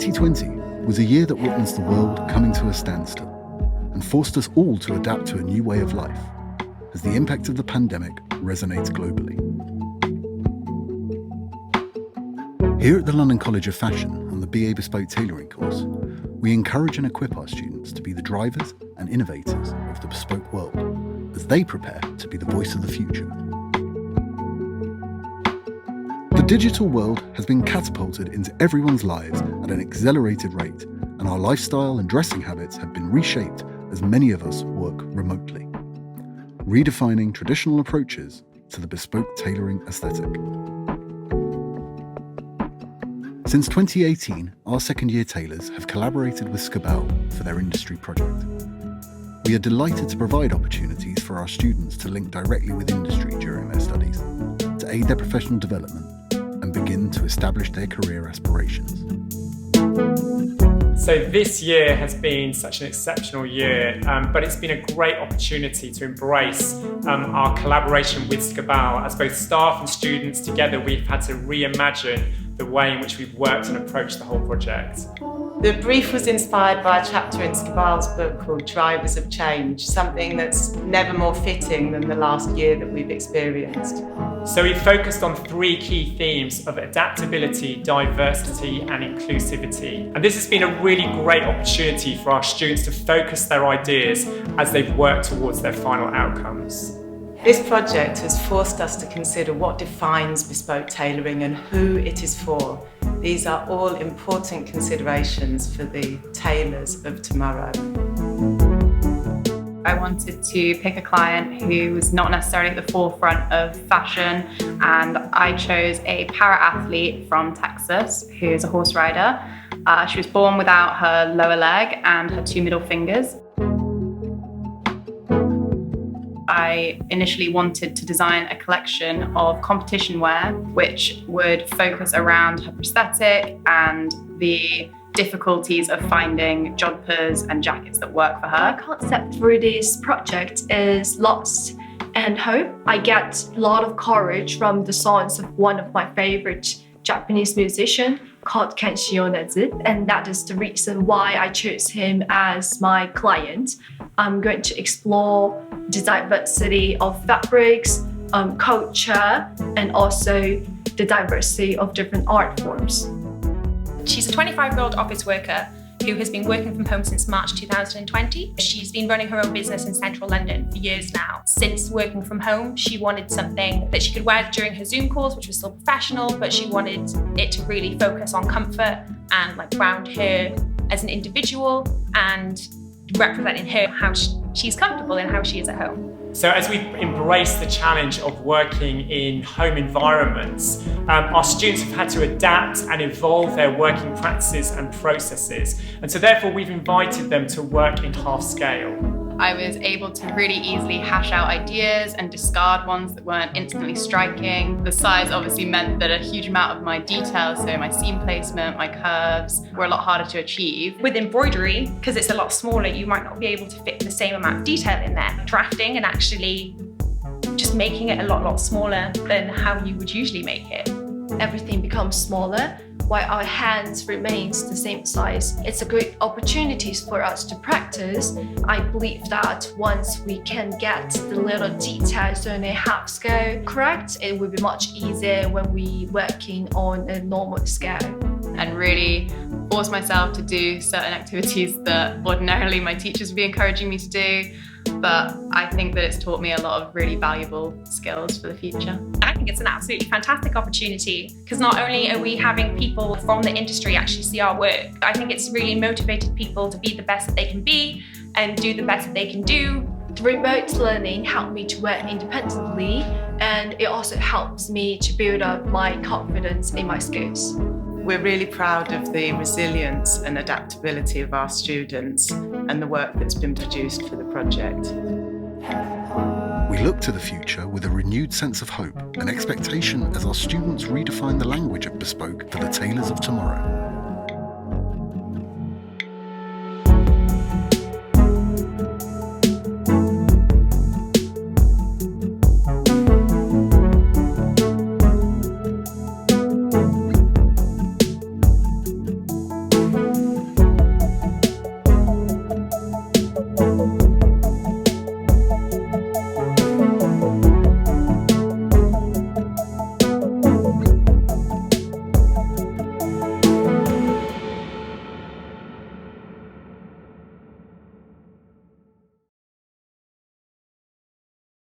2020 was a year that witnessed the world coming to a standstill and forced us all to adapt to a new way of life as the impact of the pandemic resonates globally. Here at the London College of Fashion on the BA Bespoke Tailoring course, we encourage and equip our students to be the drivers and innovators of the bespoke world as they prepare to be the voice of the future. The digital world has been catapulted into everyone's lives at an accelerated rate, and our lifestyle and dressing habits have been reshaped as many of us work remotely, redefining traditional approaches to the bespoke tailoring aesthetic. Since 2018, our second-year tailors have collaborated with Scabal for their industry project. We are delighted to provide opportunities for our students to link directly with industry during their studies, to aid their professional development and begin to establish their career aspirations. So this year has been such an exceptional year, but it's been a great opportunity to embrace our collaboration with Scabal. As both staff and students together, we've had to reimagine the way in which we've worked and approached the whole project. The brief was inspired by a chapter in Scabal's book called Drivers of Change, something that's never more fitting than the last year that we've experienced. So we focused on three key themes of adaptability, diversity and inclusivity. And this has been a really great opportunity for our students to focus their ideas as they've worked towards their final outcomes. This project has forced us to consider what defines bespoke tailoring and who it is for. These are all important considerations for the tailors of tomorrow. I wanted to pick a client who was not necessarily at the forefront of fashion, and I chose a para-athlete from Texas who's a horse rider. She was born without her lower leg and her two middle fingers. I initially wanted to design a collection of competition wear which would focus around her prosthetic and the difficulties of finding jodhpurs and jackets that work for her. My concept for this project is loss and hope. I get a lot of courage from the songs of one of my favorite Japanese musician called Kenshi Yonezu, and that is the reason why I chose him as my client. I'm going to explore the diversity of fabrics, culture, and also the diversity of different art forms. She's a 25-year-old office worker who has been working from home since March 2020. She's been running her own business in central London for years now. Since working from home, she wanted something that she could wear during her Zoom calls, which was still professional, but she wanted it to really focus on comfort and ground her as an individual and representing her how she's comfortable and how she is at home. So as we embrace the challenge of working in home environments, our students have had to adapt and evolve their working practices and processes. And so therefore we've invited them to work in half scale. I was able to really easily hash out ideas and discard ones that weren't instantly striking. The size obviously meant that a huge amount of my details, so my seam placement, my curves, were a lot harder to achieve. With embroidery, because it's a lot smaller, you might not be able to fit the same amount of detail in there. Drafting and actually just making it a lot smaller than how you would usually make it. Everything becomes smaller while our hands remains the same size. It's a great opportunity for us to practice. I believe that once we can get the little details on a half scale correct, it will be much easier when we working on a normal scale. And really force myself to do certain activities that ordinarily my teachers would be encouraging me to do. But I think that it's taught me a lot of really valuable skills for the future. I think it's an absolutely fantastic opportunity because not only are we having people from the industry actually see our work, I think it's really motivated people to be the best that they can be and do the best that they can do. The remote learning helped me to work independently, and it also helps me to build up my confidence in my skills. We're really proud of the resilience and adaptability of our students and the work that's been produced for the project. We look to the future with a renewed sense of hope and expectation as our students redefine the language of bespoke for the tailors of tomorrow.